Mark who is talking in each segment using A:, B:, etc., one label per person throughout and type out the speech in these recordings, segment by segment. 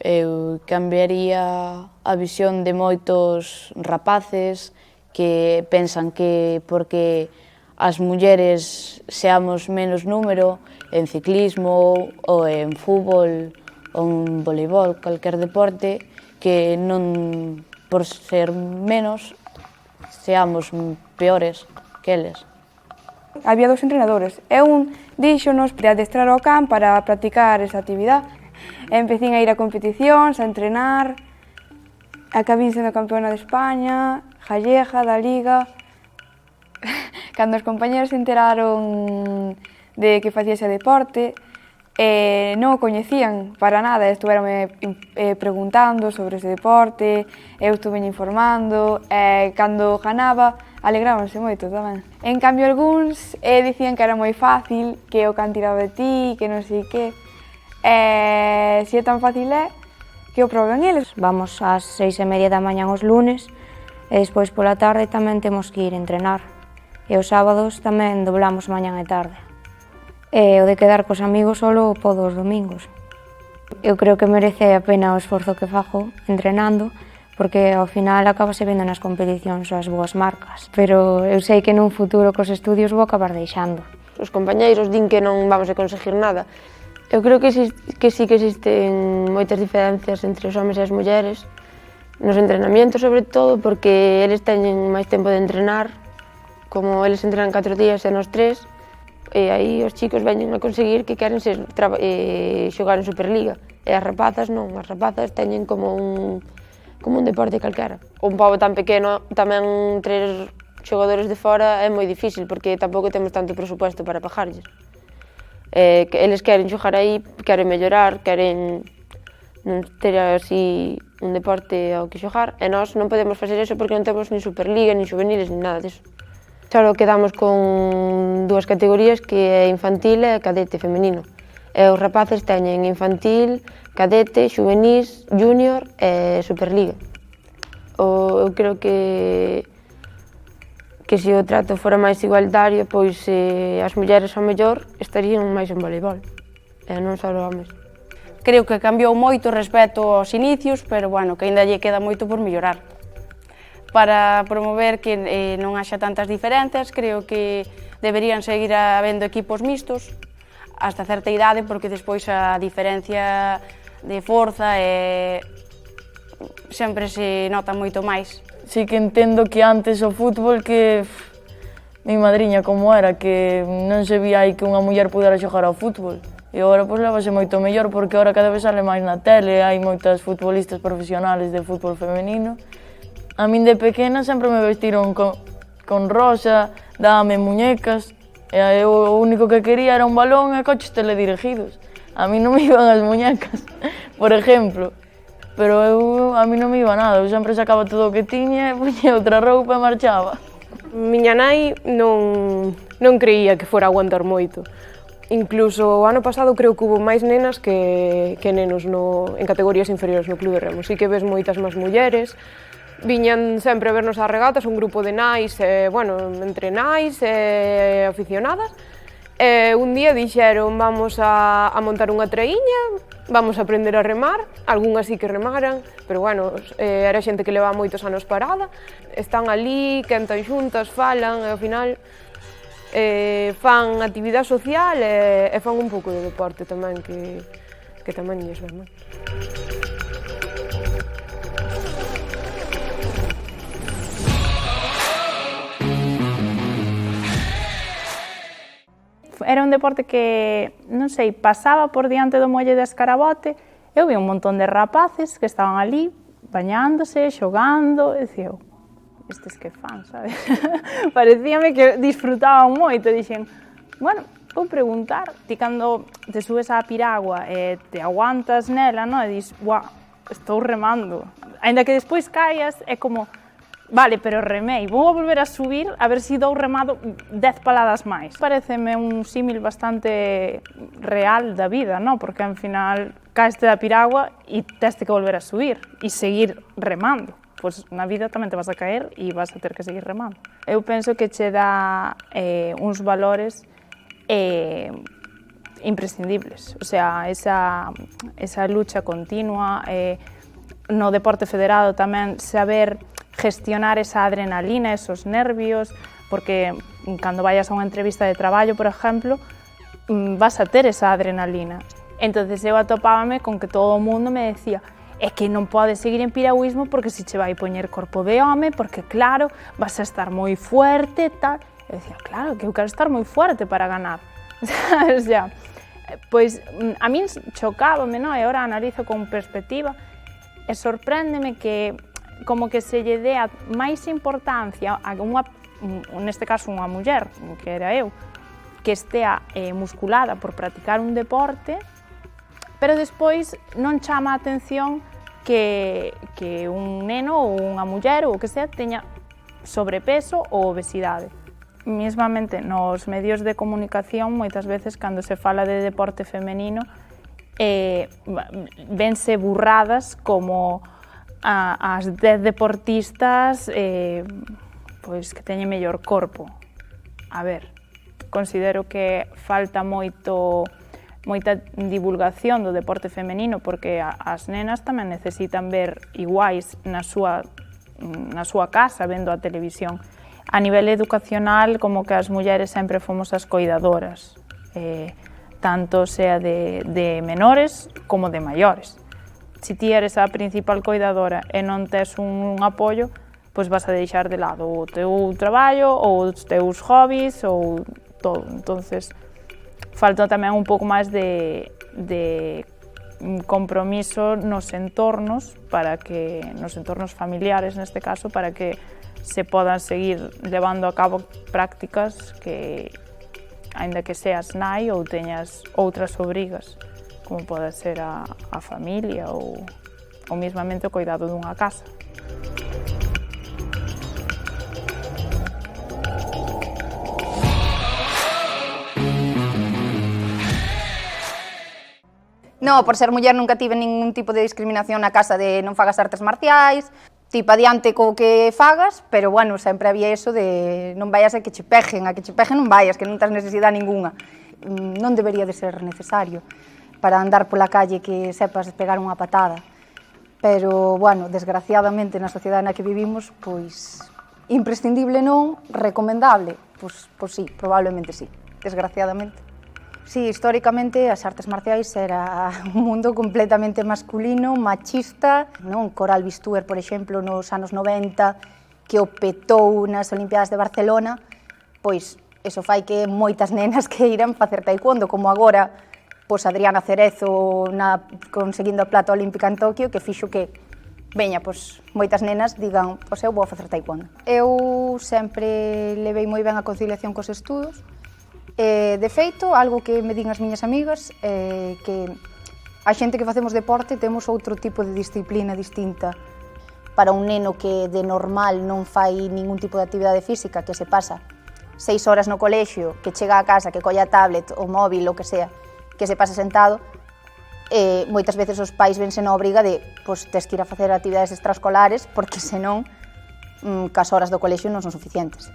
A: Eu cambiaría a visión de moitos rapaces que pensan que porque as mulleres seamos menos número en ciclismo ou en fútbol ou en voleibol, calquer deporte, que non por ser menos seamos peores que eles.
B: Había dos entrenadores e un díxonos de adestrar ao can para practicar esa actividade. Empecín a ir a competicións, a entrenar, acabín sendo campeona de España, gallega, da Liga. Cando os compañeros se enteraron de que facía ese deporte, non o coñecían para nada, estuveronme preguntando sobre ese deporte, eu estuve informando, e cando ganaba alegrábanse moito tamén. En cambio, algúns dicían que era moi fácil, que o can tiraba de ti, que non sei que. Se é tan fácil que o proben eles.
C: Vamos ás 6:30 da mañá os lunes e despois pola tarde tamén temos que ir entrenar. E os sábados tamén doblamos mañá e tarde. E o de quedar cos amigos solo podo os domingos. Eu creo que merece a pena o esforzo que fago entrenando, porque ao final acabase vendo nas competicións as boas marcas. Pero eu sei que nun futuro cos estudios vou acabar deixando.
D: Os compañeiros din que non vamos a conseguir nada. Eu creo que sí que existen moitas diferencias entre os homes e as mulleres, nos entrenamientos sobre todo, porque eles teñen máis tempo de entrenar, como eles entrenan 4 días e nós 3, e aí os chicos veñen a conseguir que queren xogar en Superliga, e as rapazas non, as rapazas teñen como un deporte calquera. Un pobo tan pequeno, tamén traer xogadores de fora é moi difícil, porque tampouco temos tanto presupuesto para pagarlles. Eles queren xogar aí, queren mellorar, queren ter así un deporte ao que xogar, e nós non podemos facer eso porque non temos nin Superliga, nin juveniles, nin nada disso. Só quedamos con 2 categorías, que é infantil e cadete femenino. E os rapaces teñen infantil, cadete, juvenís, júnior e Superliga. Eu creo que se o trato fora máis igualitario, pois as mulleres ao mellor estarían máis en voleibol, e non só homes.
E: Creo que cambiou moito respecto aos inicios, pero bueno, que aínda lle queda moito por mellorar. Para promover que non haxa tantas diferenzas, creo que deberían seguir habendo equipos mixtos hasta certa idade, porque despois a diferencia de forza sempre se nota moito máis.
F: Sí que entendo que antes o fútbol que mi madriña como era, que non se vía aí que unha muller pudera xogar ao fútbol. E agora pois levase moito mellor, porque agora cada vez sale máis na tele, hai moitas futbolistas profesionales de fútbol femenino. A min de pequena sempre me vestiron con rosa, dábame muñecas, e eu o único que quería era un balón e coches teledirigidos. A mí non me iban as muñecas, por exemplo. Pero a mí non me iba nada, eu sempre sacaba todo o que tiña, poñía outra roupa e marchaba.
G: Miña nai non creía que fora a aguantar moito. Incluso o ano pasado creo que hubo máis nenas que nenos en categorías inferiores no Club de Remo. Sí que ves moitas máis mulleres, viñan sempre a vernos ás regatas, un grupo de nais, entre nais e aficionadas. Un día dixeron, vamos a montar unha traíña, vamos a aprender a remar, algunhas sí que remaran, pero era xente que levaba moitos anos parada, están ali, quentan xuntas, falan, e ao final fan actividade social e fan un pouco de deporte tamén, que tamén lles ven moi.
H: Era un deporte que, non sei, pasaba por diante do muelle de Escarabote, eu vi un montón de rapaces que estaban ali, bañándose, xogando, e dicía, estes que fan, sabes? Parecíame que disfrutaban moito, dixen, bueno, vou preguntar, ti cando te subes á piragua e te aguantas nela, non? E dis, guau, estou remando. Ainda que despois caias, é como, vale, pero remei, vou a volver a subir a ver se dou remado 10 paladas máis. Pareceme un símil bastante real da vida, non? Porque, ao final, caeste da piragua e teste que volver a subir e seguir remando. Pois na vida tamén te vas a caer e vas a ter que seguir remando. Eu penso que che dá uns valores imprescindibles. O sea, esa lucha continua, no deporte federado tamén saber gestionar esa adrenalina, esos nervios, porque cando vayas a unha entrevista de traballo, por exemplo, vas a ter esa adrenalina. Entonces eu atopábame con que todo o mundo me decía é que non podes seguir en piragüismo porque se che vai poñer corpo de home, porque claro, vas a estar moi fuerte, tal. Eu dicía, claro, que eu quero estar moi fuerte para ganar. O sea, pois a min chocábame, non? E agora analizo con perspectiva e sorpréndeme que como que se lle dea máis importancia a unha, neste caso unha muller, que era eu, que estea musculada por practicar un deporte, pero despois non chama a atención que un neno ou unha muller ou o que sea teña sobrepeso ou obesidade. Mesmamente nos medios de comunicación, moitas veces cando se fala de deporte femenino, vense burradas como as 10 deportistas pois que teñen mellor corpo. A ver, considero que falta moita divulgación do deporte femenino porque as nenas tamén necesitan ver iguais na súa casa vendo a televisión. A nivel educacional, como que as mulleres sempre fomos as coidadoras, tanto sea de menores como de maiores. Se ti eres a principal coidadora e non tes un apoio, pois vas a deixar de lado o teu traballo ou os teus hobbies ou todo. Entonces, falta tamén un pouco máis de compromiso nos entornos familiares neste caso, para que se podan seguir levando a cabo prácticas que, aínda que seas nai ou teñas outras obrigas, como pode ser a familia ou mesmamente o cuidado dunha casa.
I: No, por ser muller nunca tive ningún tipo de discriminación na casa de non fagas artes marciais, tipo adiante co que fagas, pero bueno, sempre había eso de non vayas a que che peguen non vayas, que non tens necesidade ninguna. Non debería de ser necesario para andar pola calle que sepas pegar unha patada. Pero, bueno, desgraciadamente na sociedade na que vivimos, pois, imprescindible non, recomendable, pois sí, probablemente sí, desgraciadamente. Sí, históricamente as artes marciais era un mundo completamente masculino, machista, non? Coral Bistuer, por exemplo, nos anos 90, que o petou nas Olimpiadas de Barcelona, pois eso fai que moitas nenas que iran facer taekwondo, como agora pois Adriana Cerezo conseguindo a plata olímpica en Tokio, que fixo que, veña, pois moitas nenas digan, pois eu vou facer taekwondo. Eu sempre levei moi ben a conciliación cos estudos. De feito, algo que me din as miñas amigas é que a xente que facemos deporte temos outro tipo de disciplina distinta. Para un neno que de normal non fai ningún tipo de actividade física, que se pasa 6 horas no colexio, que chega a casa, que colla a tablet, o móvil, o que sea, que se pasa sentado, moitas veces os pais vense na obriga de pois, tes que ir a facer actividades extraescolares porque senón as horas do colexio non son suficientes.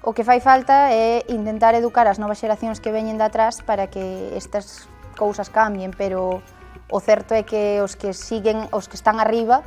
I: O que fai falta é intentar educar as novas xeracións que veñen de atrás para que estas cousas cambien, pero o certo é que os que están arriba,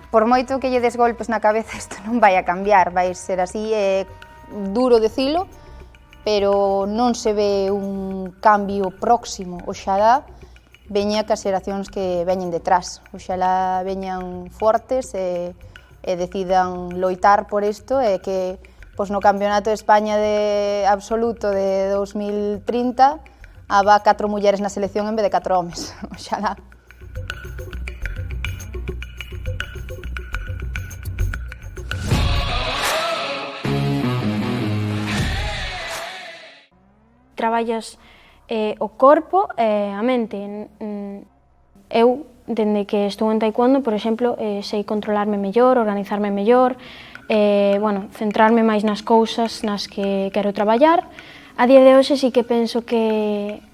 I: por moito que lle des golpes na cabeza, isto non vai a cambiar, vai ser así, é duro dicilo, pero non se ve un cambio próximo. Oxalá veña que as xeracións que veñen detrás, oxalá veñan fortes e decidan loitar por isto e que pois no Campeonato de España de absoluto de 2030 haba 4 mulleres na selección en vez de 4 homes. Oxalá.
C: Traballas o corpo e a mente. Eu, dende que estou en taekwondo, por exemplo, sei controlarme mellor, organizarme mellor, centrarme máis nas cousas nas que quero traballar. A día de hoxe sí que penso que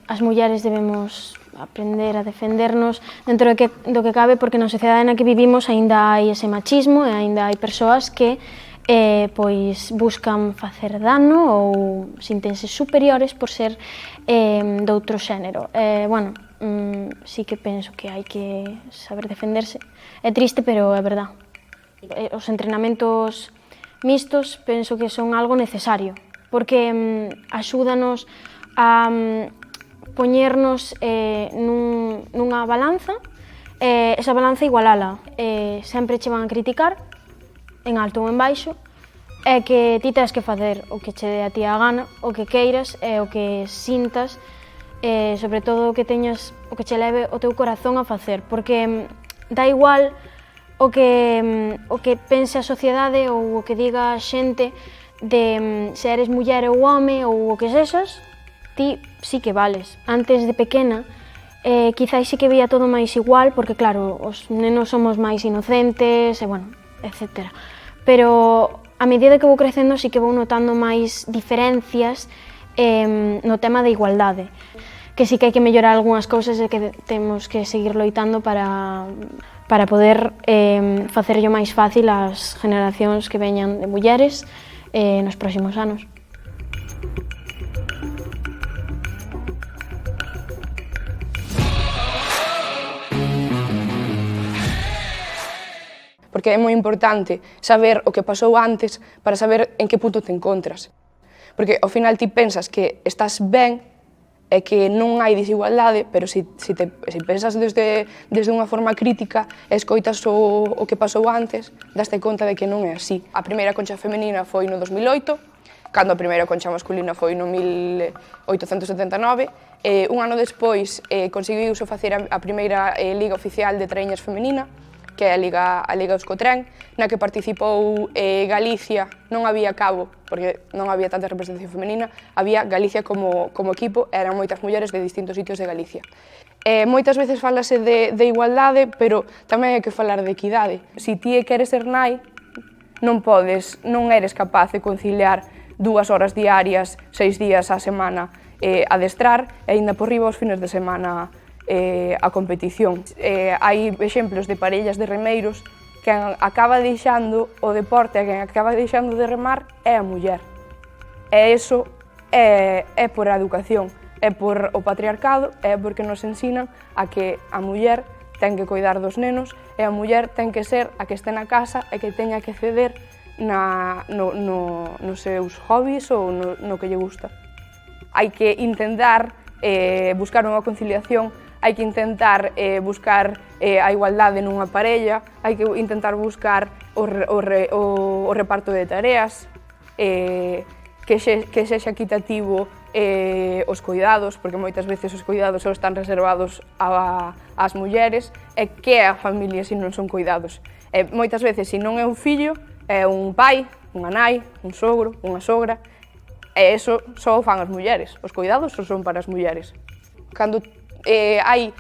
C: as mulleres debemos aprender a defendernos dentro do que cabe, porque na sociedade na que vivimos aínda hai ese machismo e aínda hai persoas que
J: pois buscan facer dano ou sintense superiores por ser doutro xénero. Bueno, sí que penso que hai que saber defenderse. É triste, pero é verdad. Os entrenamentos mixtos penso que son algo necesario, porque axúdanos a poñernos nunha balanza, esa balanza igualala. Sempre che van a criticar, en alto ou en baixo, é que ti tens que facer o que che dé a ti a gana, o que queiras e o que sintas, sobre todo o que teñas, o que che leve o teu corazón a facer, porque dá igual o que pense a sociedade ou o que diga a xente de se eres muller ou home ou o que sexas, ti sí que vales. Antes de pequena, quizás sí que veía todo máis igual, porque claro, os nenos somos máis inocentes, e bueno, etcétera. Pero a medida que vou crecendo sí que vou notando máis diferencias no tema da igualdade, que sí que hai que mellorar algunhas cousas e que temos que seguir loitando para poder facerlo máis fácil ás generacións que veñan de mulleres nos próximos anos.
B: Porque é moi importante saber o que pasou antes para saber en que punto te encontras. Porque ao final ti pensas que estás ben e que non hai desigualdade, pero se pensas desde unha forma crítica e escoitas o que pasou antes, daste conta de que non é así. A primeira concha femenina foi no 2008, cando a primeira concha masculina foi no 1879, un ano despois conseguiuse facer a primeira liga oficial de traíñas femenina, que é a Liga Euskotren, na que participou Galicia. Non había cabo, porque non había tanta representación femenina, había Galicia como equipo, eran moitas mulleres de distintos sitios de Galicia. Moitas veces falase de igualdade, pero tamén hai que falar de equidade. Se ti queres ser nai, non eres capaz de conciliar 2 horas diarias, 6 días á semana adestrar, e ainda por riba os fines de semana a competición. Hai exemplos de parellas de remeiros que acaba deixando o deporte e quen acaba deixando de remar é a muller. E iso é por a educación, é por o patriarcado, é porque nos ensinan a que a muller ten que coidar dos nenos e a muller ten que ser a que este na casa e que teña que ceder nos seus hobbies ou no que lle gusta. Hai que intentar buscar unha conciliación, hai que intentar buscar a igualdade nunha parella, hai que intentar buscar o reparto de tareas, que sexa equitativo os cuidados, porque moitas veces os cuidados só están reservados ás mulleres, e que é a familia se non son cuidados. Moitas veces, se non é un fillo, é un pai, unha nai, un sogro, unha sogra, e iso só o fan as mulleres, os cuidados só son para as mulleres. Cando hai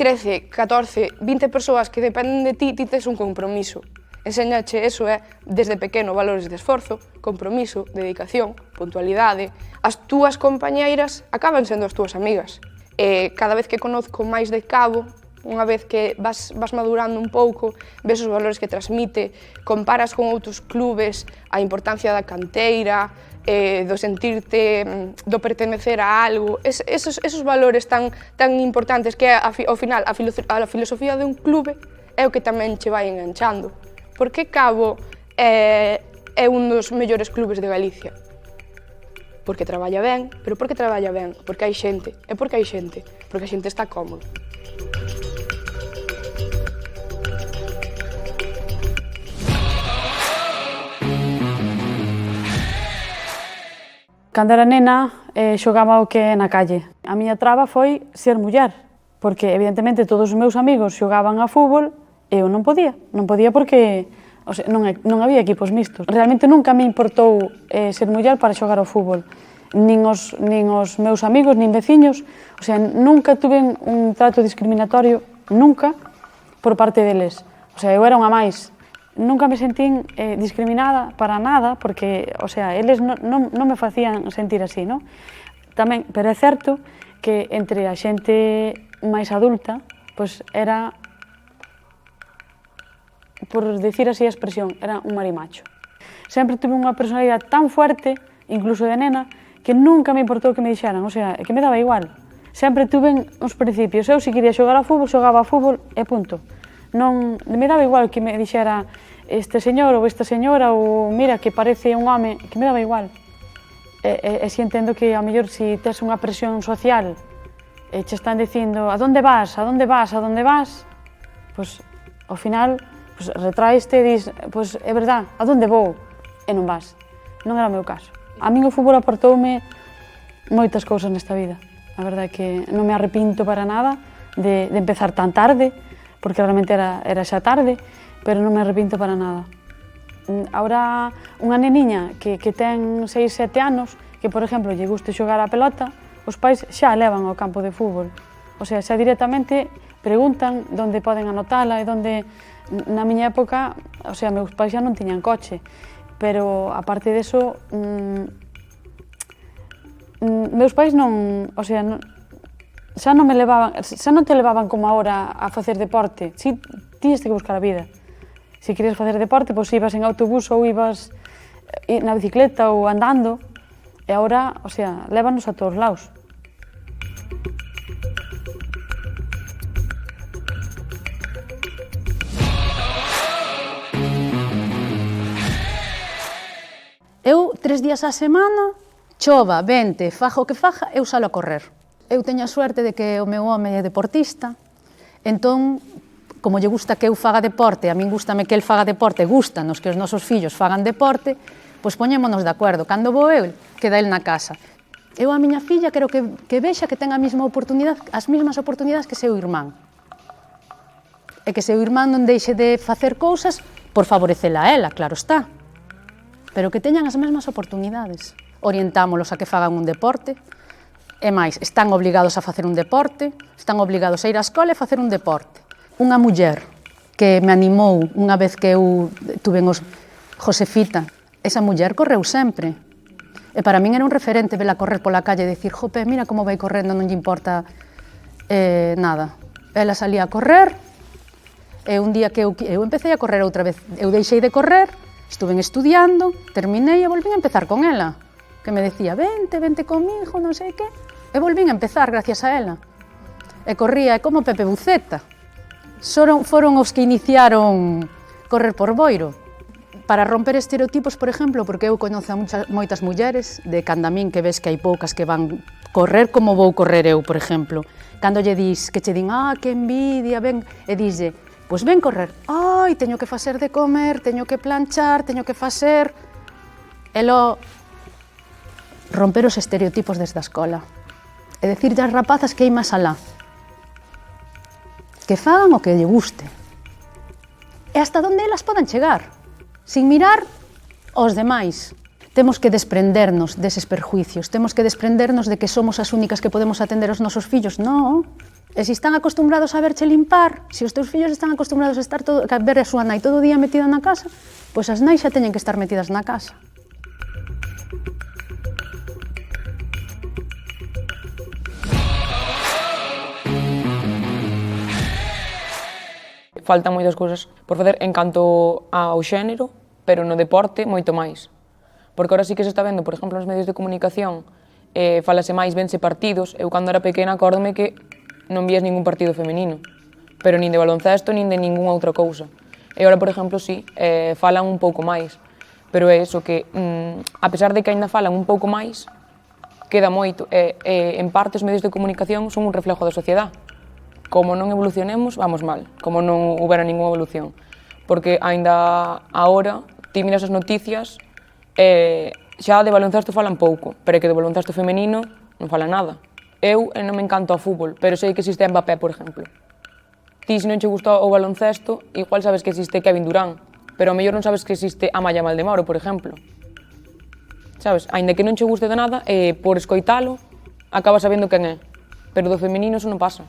B: 13, 14, 20 persoas que dependen de ti, ti tes un compromiso. Enséñache, eso é, desde pequeno, valores de esforzo, compromiso, dedicación, puntualidade. As túas compañeiras acaban sendo as túas amigas. Cada vez que conozco máis de cabo, unha vez que vas madurando un pouco, ves os valores que transmite, comparas con outros clubes a importancia da canteira, do sentirte, do pertenecer a algo, esos valores tan importantes que ao final a filosofía de un clube é o que tamén che vai enganchando. Porque Cabo é un dos mellores clubes de Galicia? Porque traballa ben, pero por que traballa ben? Porque hai xente, e por que hai xente? Porque a xente está cómodo.
K: Cando era nena, xogaba o que é na calle. A miña traba foi ser muller, porque evidentemente todos os meus amigos xogaban a fútbol e eu non podía porque non había equipos mixtos. Realmente nunca me importou ser muller para xogar ao fútbol. Nin os meus amigos, nin veciños, nunca tuve un trato discriminatorio, nunca, por parte deles. Eu era unha máis. Nunca me sentín discriminada para nada, porque, eles non me facían sentir así, non? Tamén, pero é certo que entre a xente máis adulta, pois era, por decir así a expresión, era un marimacho. sempre tuve unha personalidade tan fuerte, incluso de nena, que nunca me importou que me dixeran, o sea, que me daba igual. Sempre tuve uns principios, eu se quería xogar a fútbol, xogaba a fútbol e punto. Non, me daba igual que me dixera este señor ou esta señora ou mira que parece un home, que me daba igual. E si entendo que ao mellor si tes unha presión social e che están dicindo a donde vas, a donde vas, a donde vas, pois ao final retraeste e dis, pois é verdad, a donde vou? E non vas. Non era o meu caso. A min o fútbol aportoume moitas cousas nesta vida. A verdade é que non me arrepinto para nada de empezar tan tarde, porque realmente era xa tarde, pero non me arrepinto para nada. Ahora, unha neniña que ten 6, 7 anos, que, por exemplo, lle guste xogar a pelota, os pais xa a levan ao campo de fútbol. O sea, xa directamente preguntan onde poden anotala e onde... Na miña época, o sea, meus pais xa non tiñan coche, pero, aparte deso, meus pais non... O sea, xa non me levaban... Xa non te levaban como agora a facer deporte. Si, tiñes que buscar a vida. Se querías facer deporte, pois ibas en autobús ou ibas na bicicleta ou andando. E agora, o sea, lévanos a todos lados.
L: Eu, 3 días á semana, chova, vente, faja o que faja, eu salo a correr. Eu teño a suerte de que o meu home é deportista, entón, como lle gusta que eu faga deporte, a min gústame que el faga deporte, gústanos que os nosos fillos fagan deporte, pois poñémonos de acordo. Cando vou eu, queda el na casa. Eu a miña filla quero que vexa que ten a mesma oportunidade, as mesmas oportunidades que seu irmán. E que seu irmán non deixe de facer cousas por favorecela a ela, claro está. Pero que teñan as mesmas oportunidades. Orientámolos a que fagan un deporte, e máis, están obligados a facer un deporte, están obligados a ir á escola e facer un deporte. Unha muller que me animou unha vez que eu tuve os Josefita, esa muller correu sempre. E para min era un referente vela correr pola calle e dicir, jope, mira como vai correndo, non lle importa nada. Ela salía a correr, e un día que eu empecé a correr outra vez, eu deixei de correr, estuve estudiando, terminei e volvín a empezar con ela, que me decía, vente comigo, non sei que, e volvín a empezar gracias a ela. E corría como Pepe Buceta. Foron os que iniciaron correr por Boiro. Para romper estereotipos, por exemplo, porque eu coñezo a moitas mulleres de Candamín que ves que hai poucas que van correr como vou correr eu, por exemplo. Cando lle dis, que che din, que envidia, ven, e dislle, pois ven correr, teño que facer de comer, teño que planchar, teño que facer... E lo romper os estereotipos desde a escola. E dicirlle ás rapazas que hai máis alá. Que fagan o que lle guste. E hasta onde elas podan chegar. Sin mirar aos demais. Temos que desprendernos deses perjuicios, temos que desprendernos de que somos as únicas que podemos atender os nosos fillos. Non. E se están acostumbrados a verche limpar, se os teus fillos están acostumbrados a ver a súa nai todo o día metida na casa, pois as nais xa teñen que estar metidas na casa.
M: Faltan moitas cousas por facer en canto ao xénero, pero no deporte moito máis. Porque ahora sí que se está vendo, por exemplo, nos medios de comunicación, falase máis, vense partidos. Eu, cando era pequena, acórdome que non vías ningún partido femenino, pero nin de baloncesto, nin de ningunha outra cousa. E agora, por exemplo, sí, falan un pouco máis, pero é iso que, a pesar de que ainda falan un pouco máis, queda moito. En parte, os medios de comunicación son un reflejo da sociedade. Como non evolucionemos, vamos mal, como non houbera ninguna evolución. Porque ainda agora, ti miras as noticias, xa de baloncesto falan pouco, pero é que de baloncesto femenino non falan nada. Eu non me encanto ao fútbol, pero sei que existe Mbappé, por exemplo. Ti, se non che gusta o baloncesto, igual sabes que existe Kevin Durant, pero ao mellor non sabes que existe Amaya Maldemaro, por exemplo. Sabes? Ainda que non che guste de nada, por escoitalo, acabas sabendo quen é. Pero do femenino eso non pasa.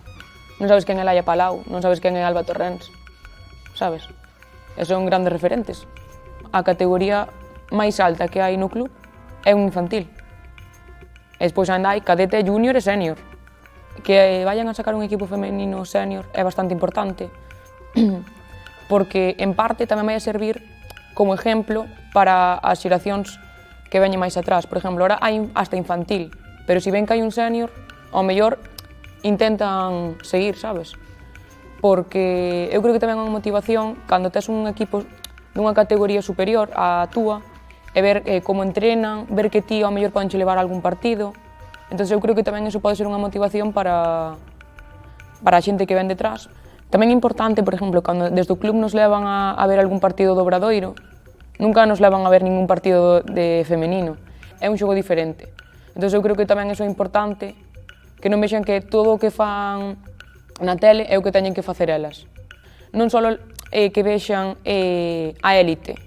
M: Non sabes quen é Laia Palau, non sabes quen é Alba Torrens. Sabes? E son grandes referentes. A categoría máis alta que hai no club é un infantil. E despois ainda hai cadete, júnior e sénior. Que vayan a sacar un equipo femenino sénior é bastante importante, porque en parte tamén vai a servir como exemplo para as xeracións que veñen máis atrás. Por exemplo, ahora hai hasta infantil, pero se ven que hai un senior, ao mellor intentan seguir, sabes? Porque eu creo que tamén é unha motivación cando tes un equipo dunha categoría superior á túa e ver como entrenan, ver que ti ao mellor podenche levar a algún partido. Entón eu creo que tamén iso pode ser unha motivación para a xente que ven detrás. Tamén é importante, por exemplo, cando desde o club nos levan a ver algún partido do Obradoiro, nunca nos levan a ver ningún partido de femenino. É un xogo diferente. Entón eu creo que tamén iso é importante, que non vexan que todo o que fan na tele é o que teñen que facer elas. Non só que vexan a élite,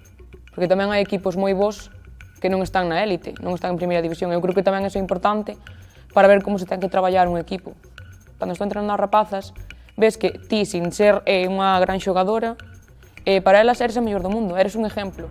M: porque tamén hai equipos moi bons que non están na élite, non están en primeira división. Eu creo que tamén iso é importante para ver como se ten que traballar un equipo. Cando estou entrenando as rapazas, ves que ti, sin ser unha gran xogadora, para elas eres a mellor do mundo, eres un exemplo.